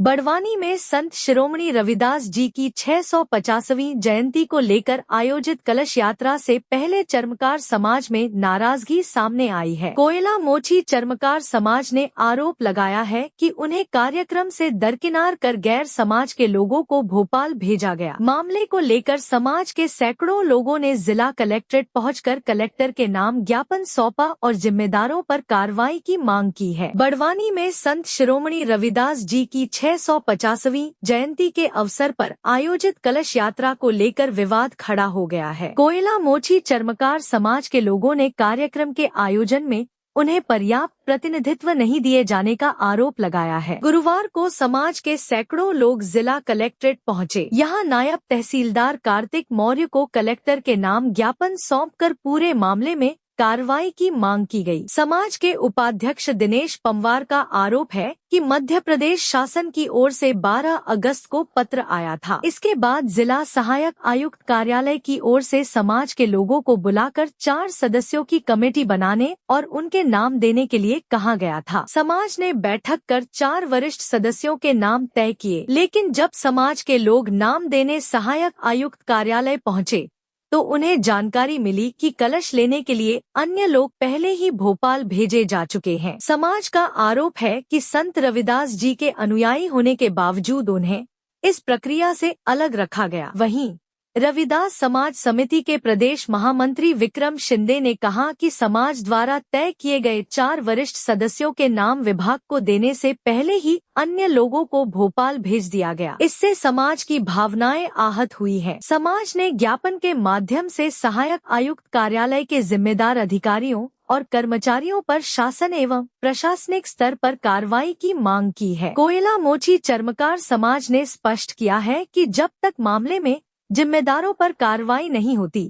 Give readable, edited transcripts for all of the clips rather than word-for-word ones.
बड़वानी में संत शिरोमणि रविदास जी की 650वीं जयंती को लेकर आयोजित कलश यात्रा से पहले चर्मकार समाज में नाराजगी सामने आई है। कोयला मोची चर्मकार समाज ने आरोप लगाया है कि उन्हें कार्यक्रम से दरकिनार कर गैर समाज के लोगों को भोपाल भेजा गया। मामले को लेकर समाज के सैकड़ों लोगों ने जिला कलेक्ट्रेट पहुंचकर कलेक्टर के नाम ज्ञापन सौंपा और जिम्मेदारों पर कार्रवाई की मांग की है। बड़वानी में संत शिरोमणि रविदास जी की 650वीं जयंती के अवसर पर आयोजित कलश यात्रा को लेकर विवाद खड़ा हो गया है। कोयला मोची चर्मकार समाज के लोगों ने कार्यक्रम के आयोजन में उन्हें पर्याप्त प्रतिनिधित्व नहीं दिए जाने का आरोप लगाया है। गुरुवार को समाज के सैकड़ों लोग जिला कलेक्ट्रेट पहुंचे। यहां नायब तहसीलदार कार्तिक मौर्य को कलेक्टर के नाम ज्ञापन सौंपकर पूरे मामले में कार्रवाई की मांग की गई। समाज के उपाध्यक्ष दिनेश पंवार का आरोप है कि मध्य प्रदेश शासन की ओर से 12 अगस्त को पत्र आया था। इसके बाद जिला सहायक आयुक्त कार्यालय की ओर से समाज के लोगों को बुलाकर 4 सदस्यों की कमेटी बनाने और उनके नाम देने के लिए कहा गया था। समाज ने बैठक कर 4 वरिष्ठ सदस्यों के नाम तय किए, लेकिन जब समाज के लोग नाम देने सहायक आयुक्त कार्यालय पहुँचे तो उन्हें जानकारी मिली कि कलश लेने के लिए अन्य लोग पहले ही भोपाल भेजे जा चुके हैं। समाज का आरोप है कि संत रविदास जी के अनुयायी होने के बावजूद उन्हें इस प्रक्रिया से अलग रखा गया। वहीं रविदास समाज समिति के प्रदेश महामंत्री विक्रम शिंदे ने कहा कि समाज द्वारा तय किए गए 4 वरिष्ठ सदस्यों के नाम विभाग को देने से पहले ही अन्य लोगों को भोपाल भेज दिया गया। इससे समाज की भावनाएं आहत हुई है। समाज ने ज्ञापन के माध्यम से सहायक आयुक्त कार्यालय के जिम्मेदार अधिकारियों और कर्मचारियों पर शासन एवं प्रशासनिक स्तर पर कार्रवाई की मांग की है। कोयला मोची चर्मकार समाज ने स्पष्ट किया है कि जब तक मामले में जिम्मेदारों पर कार्रवाई नहीं होती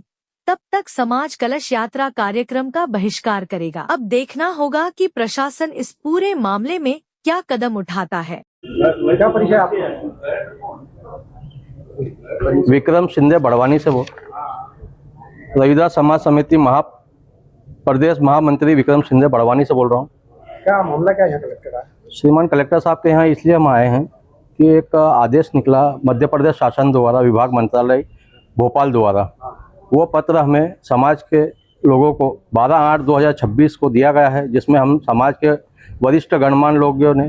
तब तक समाज कलश यात्रा कार्यक्रम का बहिष्कार करेगा। अब देखना होगा कि प्रशासन इस पूरे मामले में क्या कदम उठाता है। क्या परिचय आपका? विक्रम शिंदे बड़वानी से वो रविदास समाज समिति प्रदेश महामंत्री विक्रम शिंदे बड़वानी से बोल रहा हूँ। क्या मामला क्या है कलेक्टर का? श्रीमान कलेक्टर साहब के यहाँ इसलिए हम आए हैं कि एक आदेश निकला मध्य प्रदेश शासन द्वारा विभाग मंत्रालय भोपाल द्वारा। वो पत्र हमें समाज के लोगों को 12/8/2026 को दिया गया है, जिसमें हम समाज के वरिष्ठ गणमान्य लोगों ने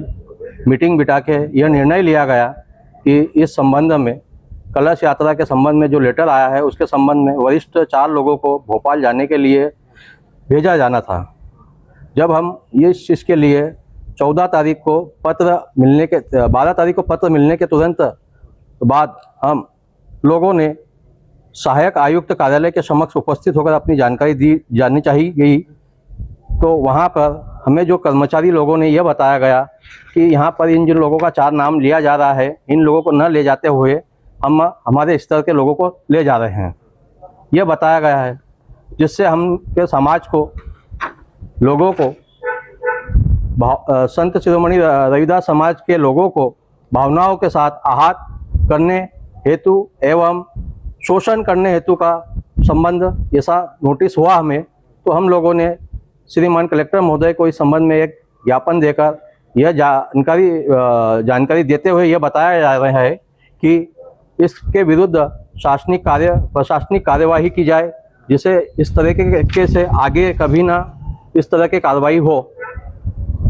मीटिंग बिठा के यह निर्णय लिया गया कि इस संबंध में कलश यात्रा के संबंध में जो लेटर आया है उसके संबंध में वरिष्ठ 4 लोगों को भोपाल जाने के लिए भेजा जाना था। जब हम इस चीज़ के लिए 14 तारीख को पत्र मिलने के 12 तारीख को पत्र मिलने के तुरंत बाद हम लोगों ने सहायक आयुक्त कार्यालय के समक्ष उपस्थित होकर अपनी जानकारी जाननी चाहिए गई। तो वहाँ पर हमें जो कर्मचारी लोगों ने यह बताया गया कि यहाँ पर इन जिन लोगों का 4 नाम लिया जा रहा है, इन लोगों को न ले जाते हुए हम हमारे स्तर के लोगों को ले जा रहे हैं, यह बताया गया है, जिससे हम के समाज को लोगों को संत शिरोमणि रविदास समाज के लोगों को भावनाओं के साथ आहत करने हेतु एवं शोषण करने हेतु का संबंध ऐसा नोटिस हुआ हमें। तो हम लोगों ने श्रीमान कलेक्टर महोदय को इस संबंध में एक ज्ञापन देकर यह जानकारी देते हुए यह बताया जा रहा है कि इसके विरुद्ध प्रशासनिक कार्यवाही की जाए, जिससे इस तरीके से आगे कभी ना इस तरह की कार्रवाई हो।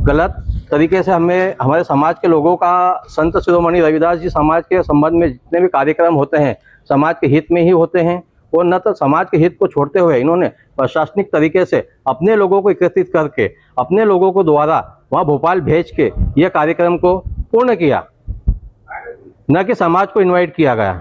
गलत तरीके से हमें हमारे समाज के लोगों का संत शिरोमणि रविदास जी समाज के संबंध में जितने भी कार्यक्रम होते हैं समाज के हित में ही होते हैं, और न तो समाज के हित को छोड़ते हुए इन्होंने प्रशासनिक तरीके से अपने लोगों को एकत्रित करके अपने लोगों को द्वारा वहाँ भोपाल भेज के यह कार्यक्रम को पूर्ण किया, न कि समाज को इनवाइट किया गया।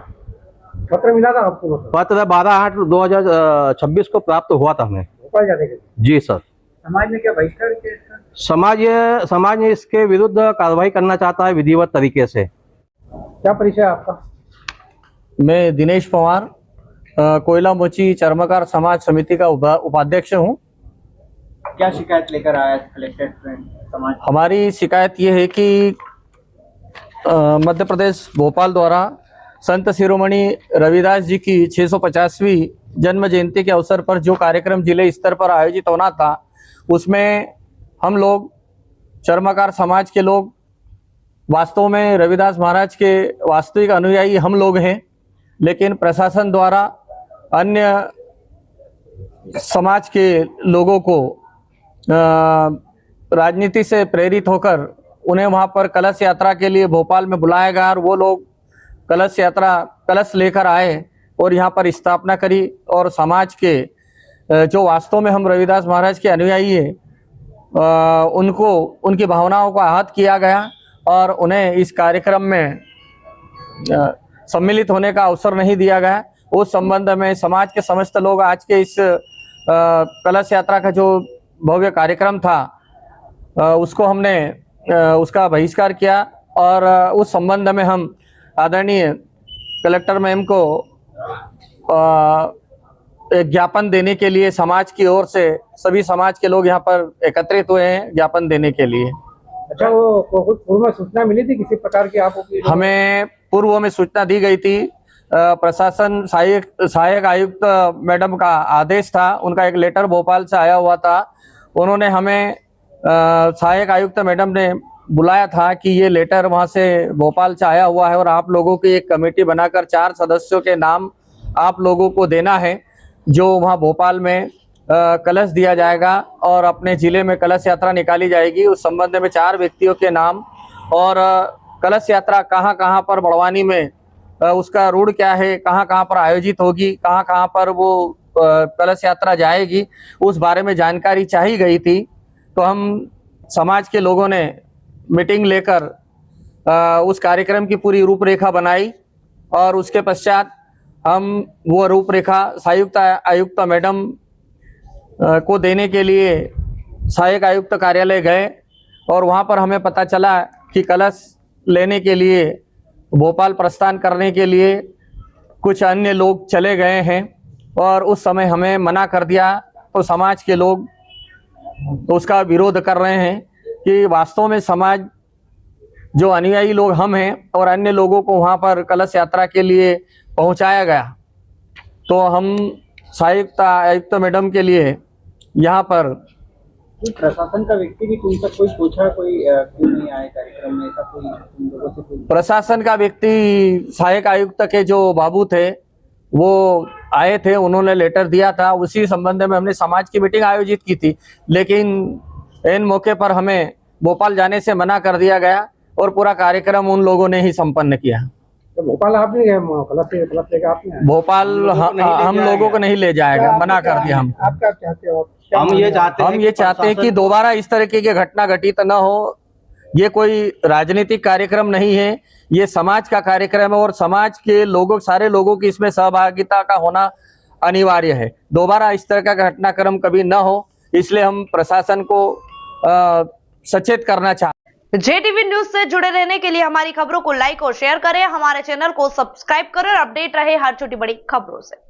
पत्र मिला था आपको? पत्र 12/8/2026 को प्राप्त हुआ था हमें भोपाल जाने के लिए। जी सर। समाज ने क्या बहिष्कार किया? समाज ने इसके विरुद्ध कार्रवाई करना चाहता है विधिवत तरीके से। क्या परिचय आपका? मैं दिनेश पंवार कोयला मोची चर्मकार समाज समिति का उपाध्यक्ष हूँ। क्या शिकायत लेकर आया कलेक्टर समाज? हमारी शिकायत ये है कि मध्य प्रदेश भोपाल द्वारा संत शिरोमणि रविदास जी की 650वीं जन्म जयंती के अवसर पर जो कार्यक्रम जिले स्तर पर आयोजित होना था, उसमें हम लोग चर्मकार समाज के लोग वास्तव में रविदास महाराज के वास्तविक अनुयायी हम लोग हैं, लेकिन प्रशासन द्वारा अन्य समाज के लोगों को राजनीति से प्रेरित होकर उन्हें वहां पर कलश यात्रा के लिए भोपाल में बुलाया गया और वो लोग कलश लेकर आए और यहाँ पर स्थापना करी और समाज के जो वास्तव में हम रविदास महाराज के अनुयायी है उनको उनकी भावनाओं को आहत किया गया और उन्हें इस कार्यक्रम में सम्मिलित होने का अवसर नहीं दिया गया। उस संबंध में समाज के समस्त लोग आज के इस कलश यात्रा का जो भव्य कार्यक्रम था उसको हमने उसका बहिष्कार किया और उस संबंध में हम आदरणीय कलेक्टर मैम को एक ज्ञापन देने के लिए समाज की ओर से सभी समाज के लोग यहाँ पर एकत्रित हुए हैं ज्ञापन देने के लिए। अच्छा, वो पूर्व में सूचना मिली थी किसी प्रकार की आपको? हमें पूर्व में सूचना दी गई थी। प्रशासन सहायक आयुक्त मैडम का आदेश था, उनका एक लेटर भोपाल से आया हुआ था। उन्होंने हमें सहायक आयुक्त मैडम ने बुलाया था कि ये लेटर वहां से भोपाल से आया हुआ है और आप लोगों की एक कमेटी बनाकर 4 सदस्यों के नाम आप लोगों को देना है, जो वहां भोपाल में कलश दिया जाएगा और अपने जिले में कलश यात्रा निकाली जाएगी। उस संबंध में 4 व्यक्तियों के नाम और कलश यात्रा कहाँ कहाँ पर बड़वानी में उसका रूट क्या है, कहाँ कहाँ पर आयोजित होगी, कहाँ कहाँ पर वो कलश यात्रा जाएगी, उस बारे में जानकारी चाहिए गई थी। तो हम समाज के लोगों ने मीटिंग लेकर उस कार्यक्रम की पूरी रूपरेखा बनाई और उसके पश्चात हम वो रूपरेखा सहायक आयुक्त मैडम को देने के लिए सहायक आयुक्त कार्यालय गए और वहाँ पर हमें पता चला कि कलश लेने के लिए भोपाल प्रस्थान करने के लिए कुछ अन्य लोग चले गए हैं और उस समय हमें मना कर दिया। तो समाज के लोग तो उसका विरोध कर रहे हैं कि वास्तव में समाज जो अनुयायी लोग हम हैं और अन्य लोगों को वहाँ पर कलश यात्रा के लिए पहुँचाया गया। तो हम सहायक आयुक्त मैडम के लिए यहाँ पर प्रशासन का व्यक्ति भी तुम तक कोई पूछा, कोई क्यों नहीं आए कार्यक्रम में, ऐसा कोई तुम लोगों से कोई? प्रशासन का व्यक्ति सहायक आयुक्त के जो बाबू थे वो आए थे, उन्होंने लेटर दिया था। उसी संबंध में हमने समाज की मीटिंग आयोजित की थी, लेकिन इन मौके पर हमें भोपाल जाने से मना कर दिया गया और पूरा कार्यक्रम उन लोगों ने ही संपन्न किया। तो भोपाल आप नहीं गए? आपने भोपाल हम लोगों को नहीं ले जाएगा, मना कर दिया। हम आप क्या चाहते हो? हम ये चाहते हैं कि दोबारा इस तरीके की घटना घटित न हो। ये कोई राजनीतिक कार्यक्रम नहीं है, ये समाज का कार्यक्रम है और समाज के लोगों सारे लोगों की इसमें सहभागिता का होना अनिवार्य है। दोबारा इस तरह का घटनाक्रम कभी न हो, इसलिए हम प्रशासन को सचेत करना चाहते हैं। JTV न्यूज से जुड़े रहने के लिए हमारी खबरों को लाइक और शेयर करें, हमारे चैनल को सब्सक्राइब करें और अपडेट रहे हर छोटी बड़ी खबरों से।